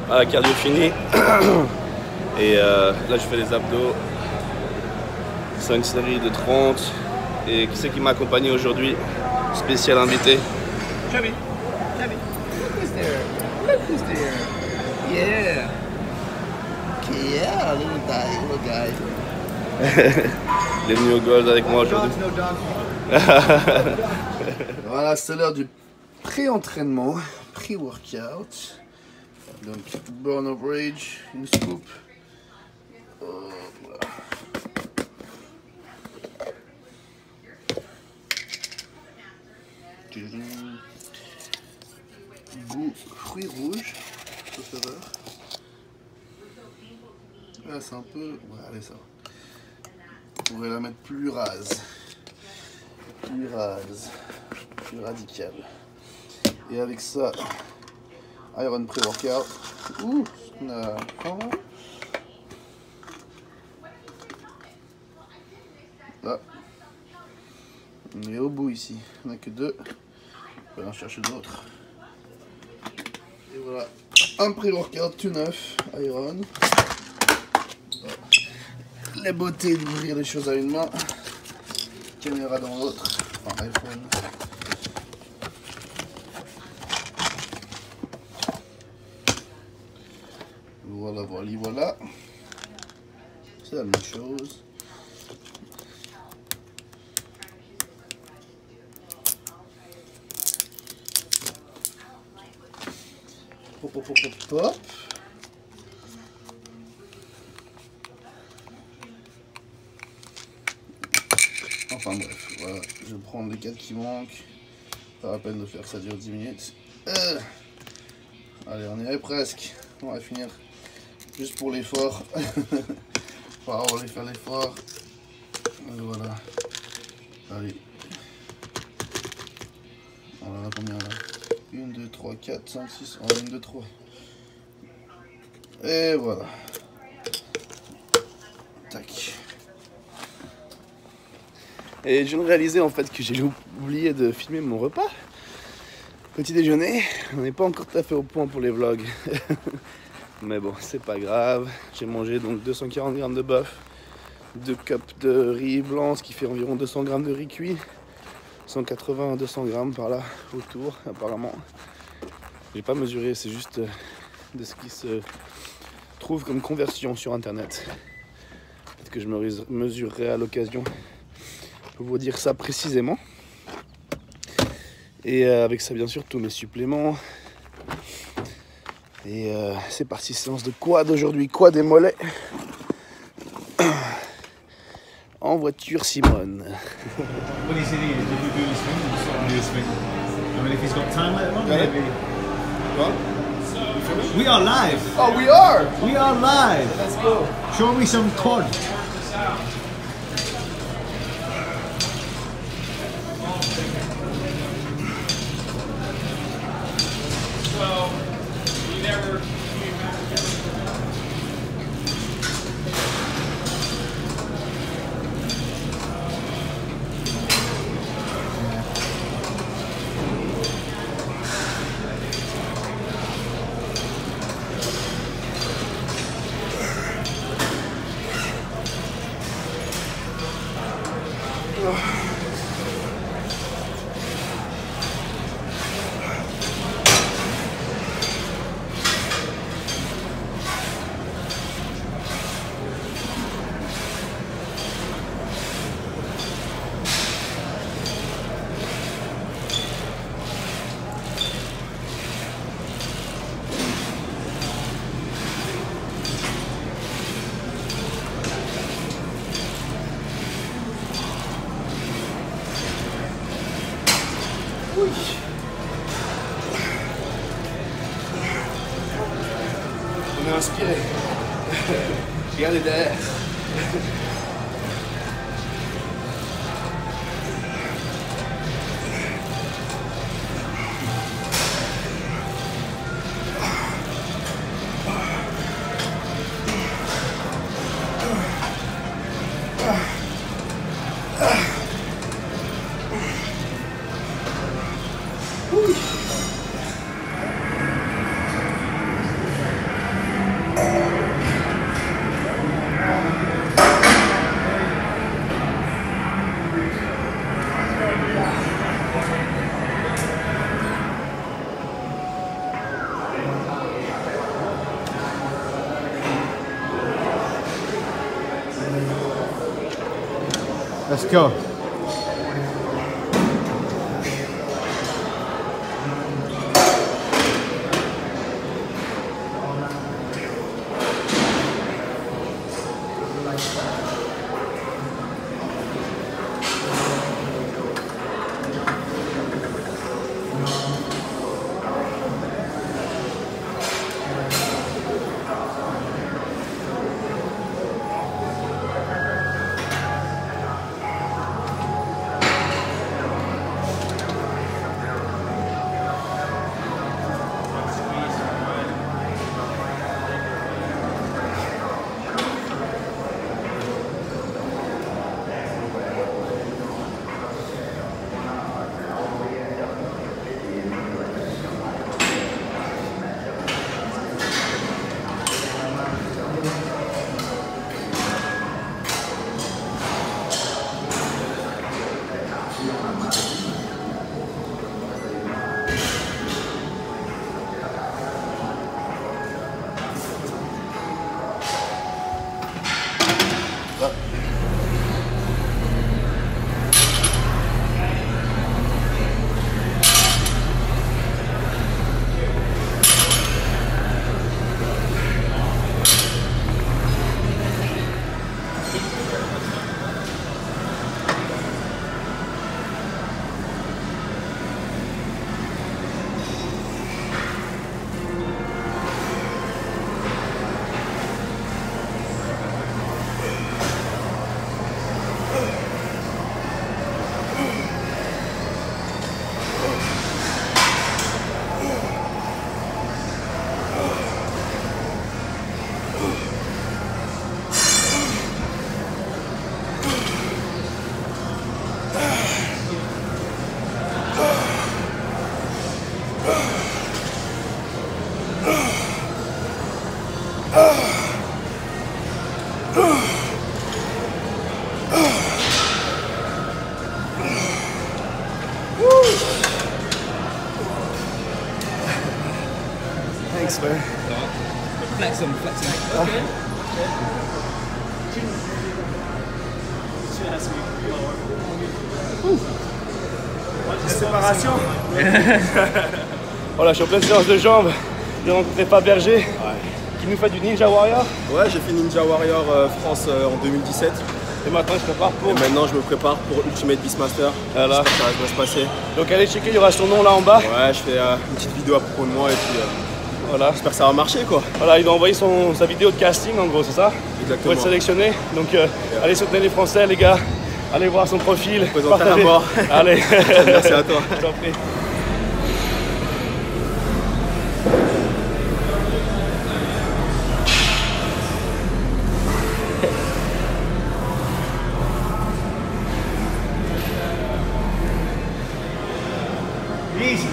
Ah, cardio fini. Et là je fais les abdos. 5 séries de 30. Et qui c'est qui m'a accompagné aujourd'hui? Spécial invité. Chubby. Chubby. Look who's there. Look who's there. Yeah. Yeah, little guy. Il est venu au Gold avec moi aujourd'hui. No dogs. Voilà, c'est l'heure du pré-entraînement, pré-workout. Donc, burn of rage, une scoop. Voilà. Goût fruits rouges, peu saveur. Là, c'est un peu. Ouais, allez, ça va. On pourrait la mettre plus rase. Plus radical. Et avec ça, Iron Pre-Workout. Ouh, on a faim là. Là, on est au bout ici. On n'a que deux. On va en chercher d'autres. Et voilà, un Pre-Workout tout neuf, Iron. Les beautés d'ouvrir les choses à une main. Caméra dans l'autre, enfin iPhone. Voilà, voilà. C'est la même chose. Hop. Enfin bref, voilà, je vais prendre les 4 qui manquent. Pas la peine de faire que ça dure 10 minutes. Allez, on y est presque. On va finir juste pour l'effort. On va faire l'effort. Voilà. Allez. On en a combien là? 1, 2, 3, 4, 5, 6. On a 1, 2, 3. Et voilà. Tac. Et je viens de réaliser en fait que j'ai oublié de filmer mon repas. Petit déjeuner, on n'est pas encore tout à fait au point pour les vlogs. Mais bon, c'est pas grave. J'ai mangé donc 240 grammes de bœuf, 2 cups de riz blanc, ce qui fait environ 200 grammes de riz cuit, 180 à 200 grammes par là autour apparemment. J'ai pas mesuré, c'est juste de ce qui se trouve comme conversion sur internet. Peut-être que je me mesurerai à l'occasion pour vous dire ça précisément. Et avec ça bien sûr tous mes suppléments. Et c'est parti, séance de quad aujourd'hui, quad et mollets. En voiture Simone. What he said is, if you do this thing, you start do this thing. I mean, if he's got time later on, maybe. What? We are live. Oh, we are! We are live. Let's go! Show me some quad. Oui. On est inspiré. Regardez derrière. Let's go. Thanks, man. Flex them, okay. Séparation. Voilà, je suis en pleine séance de jambes. J'ai rencontré Fab Berger qui nous fait du Ninja Warrior. Ouais, j'ai fait Ninja Warrior France en 2017. Et maintenant, je prépare pour. Et maintenant, je me prépare pour Ultimate Beastmaster. Voilà. J'espère que ça va bien se passer. Donc, allez checker, il y aura son nom là en bas. Ouais, je fais une petite vidéo à propos de moi et puis Voilà. j'espère que ça va marcher quoi. Voilà, il doit envoyer sa vidéo de casting en gros, c'est ça? Exactement. Pour être sélectionné. Donc, allez soutenir les Français, les gars. Allez voir son profil. Présenter à partagez. mort. Allez. Merci à toi. Je t'en prie. Easy.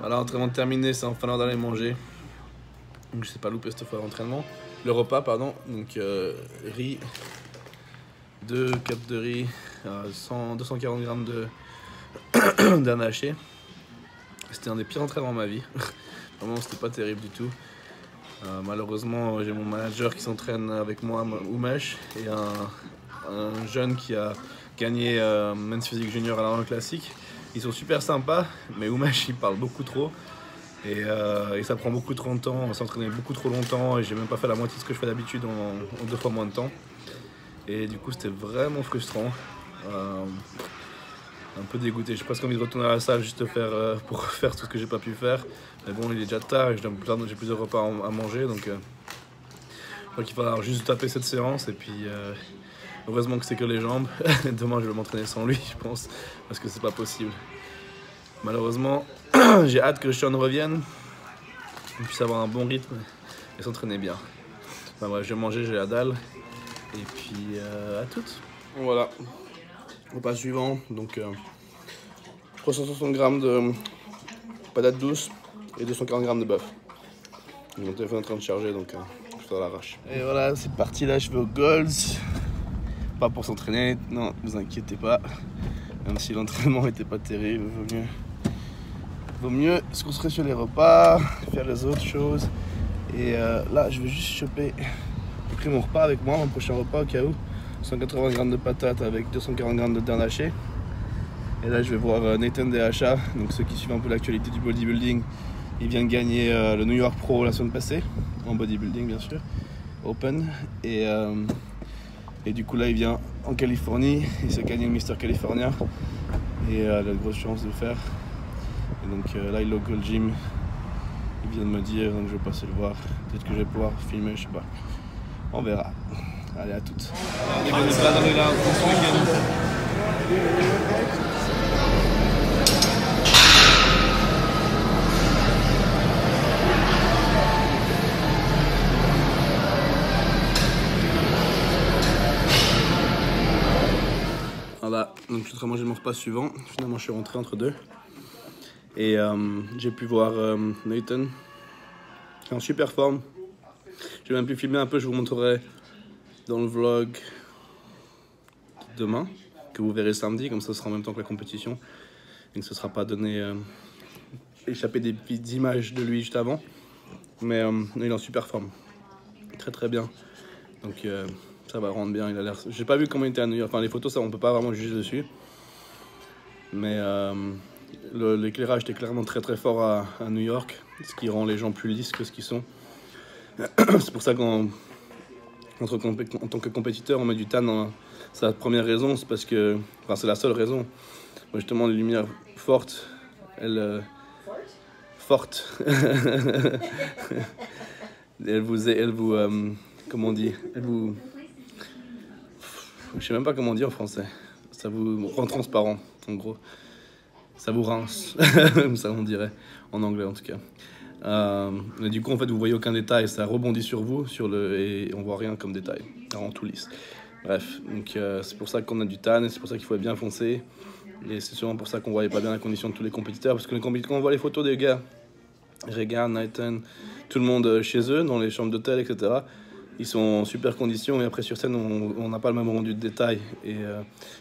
Voilà, entraînement terminé, c'est enfin l'heure d'aller manger. Donc je sais pas louper cette fois l'entraînement. Le repas, pardon. Donc riz, 2 cups de riz, 240 grammes d'âne haché. C'était un des pires entraînements de ma vie. Vraiment, c'était pas terrible du tout. Malheureusement, j'ai mon manager qui s'entraîne avec moi, Umesh, et un jeune qui a gagné Men's Physique Junior à l'Arnold Classique. Ils sont super sympas, mais Umesh il parle beaucoup trop et ça prend beaucoup trop de temps, on s'entraînait beaucoup trop longtemps et j'ai même pas fait la moitié de ce que je fais d'habitude en 2 fois moins de temps. Et du coup c'était vraiment frustrant, un peu dégoûté. J'ai presque envie de retourner à la salle juste pour faire tout ce que j'ai pas pu faire. Mais bon, il est déjà tard et j'ai plusieurs repas à manger, donc je crois qu'il va juste taper cette séance et puis heureusement que c'est que les jambes. Demain je vais m'entraîner sans lui, je pense, parce que c'est pas possible. Malheureusement, j'ai hâte que Sean revienne, qu'on puisse avoir un bon rythme et s'entraîner bien. Enfin bref, je vais manger, j'ai la dalle. Et puis à toutes. Voilà. Repas suivant, donc 360 grammes de patates douces et 240 grammes de bœuf. Mon téléphone est en train de charger, donc je fais à l'arrache. Et voilà, c'est parti, là je vais au Golds. Pas pour s'entraîner, non, vous inquiétez pas. Même si l'entraînement était pas terrible, vaut mieux se concentrer sur les repas, faire les autres choses. Et là, je vais juste choper. J'ai pris mon repas avec moi, mon prochain repas au cas où. 180 grammes de patates avec 240 grammes de dinde hachée. Et là, je vais voir Nathan DHA, donc ceux qui suivent un peu l'actualité du bodybuilding. Il vient de gagner le New York Pro la semaine passée, en bodybuilding bien sûr, Open. Et du coup là, il vient en Californie, il s'est gagné le Mister California. Et il a de grosses chances de le faire. Et donc là, il est au Gold Gym. Il vient de me dire, donc je vais passer le voir. Peut-être que je vais pouvoir filmer, je sais pas. On verra. Allez, à toutes. Voilà, donc je suis en train de manger mon repas suivant. Finalement, je suis rentré entre deux. Et j'ai pu voir Nathan, qui est en super forme. J'ai même pu filmer un peu, je vous montrerai dans le vlog demain, que vous verrez samedi, comme ça ce sera en même temps que la compétition. Et que ce ne sera pas donné, échapper des petites images de lui juste avant. Mais il est en super forme, très très bien. Donc ça va rendre bien, il a l'air... J'ai pas vu comment il était à New York, enfin les photos ça on peut pas vraiment juger dessus. Mais l'éclairage était clairement très très fort à New York, ce qui rend les gens plus lisses que ce qu'ils sont. C'est pour ça qu'en tant que compétiteur, on met du tan. C'est la première raison, c'est parce que... Enfin, c'est la seule raison. Moi, justement, les lumières fortes, fortes. elles vous comment on dit? Je sais même pas comment dire en français. Ça vous rend transparent, en gros. Ça vous rince, ça on dirait, en anglais en tout cas. Mais du coup, en fait, vous voyez aucun détail, ça rebondit sur vous, et on voit rien comme détail, ça rend tout lisse. Bref, donc c'est pour ça qu'on a du tan, et c'est pour ça qu'il faut bien foncer. Et c'est sûrement pour ça qu'on voyait pas bien la condition de tous les compétiteurs, parce que quand on voit les photos des gars, Regan, Nathan, tout le monde chez eux, dans les chambres d'hôtel, etc., ils sont en super condition, et après sur scène, on n'a pas le même rendu de détail. Et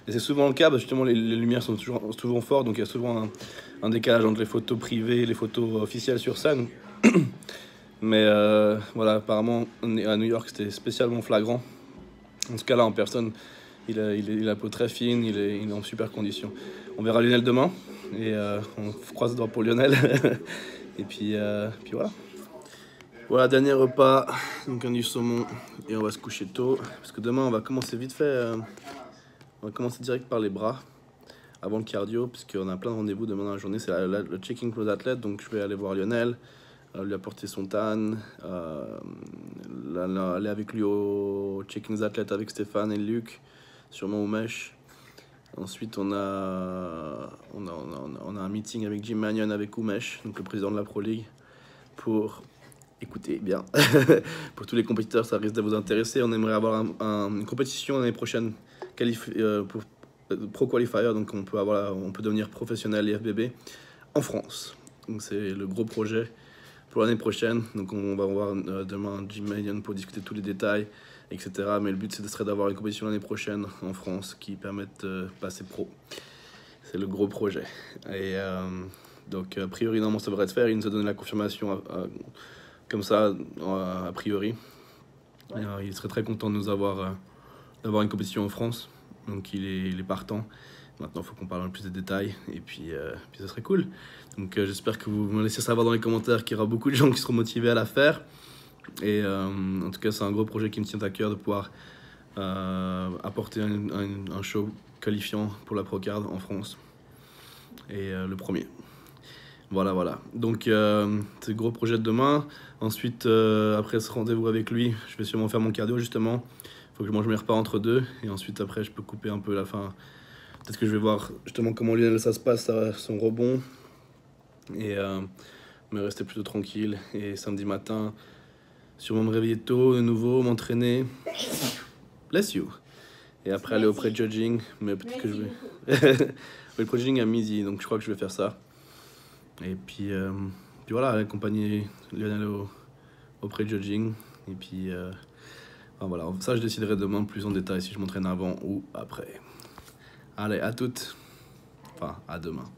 c'est souvent le cas, parce que justement, les lumières sont toujours fortes, donc il y a souvent un décalage entre les photos privées et les photos officielles sur scène. Mais voilà, apparemment, à New York, c'était spécialement flagrant. En ce cas-là, en personne, il a la peau très fine, il est en super condition. On verra Lionel demain, et on croise les doigts pour Lionel. Et puis voilà. Voilà, dernier repas, donc un du saumon, et on va se coucher tôt, parce que demain on va commencer vite fait, on va commencer direct par les bras, avant le cardio, puisqu'on a plein de rendez-vous demain dans la journée, c'est le Checking Close Athlete, donc je vais aller voir Lionel, lui apporter son tan, aller avec lui au Checking Athlete avec Stéphane et Luc, sûrement au Mèche. Ensuite on a un meeting avec Jim Mannion, avec Umesh, donc le président de la Pro League, pour... Écoutez bien, pour tous les compétiteurs, ça risque de vous intéresser. On aimerait avoir une compétition l'année prochaine pour Pro Qualifier, donc on peut devenir professionnel IFBB en France. Donc c'est le gros projet pour l'année prochaine. Donc on va voir demain Jim Mannion pour discuter tous les détails, etc. Mais le but serait d'avoir une compétition l'année prochaine en France qui permette de passer pro. C'est le gros projet. Et donc a priori normalement ça devrait se faire. Il nous a donné la confirmation comme ça, a priori. Il serait très content de nous avoir d'avoir une compétition en France. Donc il est partant. Maintenant, il faut qu'on parle en plus de détails. Et puis ça serait cool. Donc j'espère que vous me laissez savoir dans les commentaires qu'il y aura beaucoup de gens qui seront motivés à la faire. Et en tout cas, c'est un gros projet qui me tient à cœur de pouvoir apporter un show qualifiant pour la Procard en France. Et le premier. Voilà. Donc, c'est le gros projet de demain. Ensuite, après ce rendez-vous avec lui, je vais sûrement faire mon cardio, justement. Il faut que je mange mes repas entre deux. Et ensuite, après, je peux couper un peu la fin. Peut-être que je vais voir, justement, comment Lionel, ça se passe, son rebond. Et me rester plutôt tranquille. Et samedi matin, sûrement me réveiller tôt, de nouveau, m'entraîner. Bless you. Et après aller au pré-judging, mais peut-être que je vais... le pré-judging à midi, donc je crois que je vais faire ça. Et puis voilà, accompagner Lionel au pré-judging. Et puis enfin, voilà, ça je déciderai demain plus en détail si je m'entraîne avant ou après. Allez, à toutes. Enfin, à demain.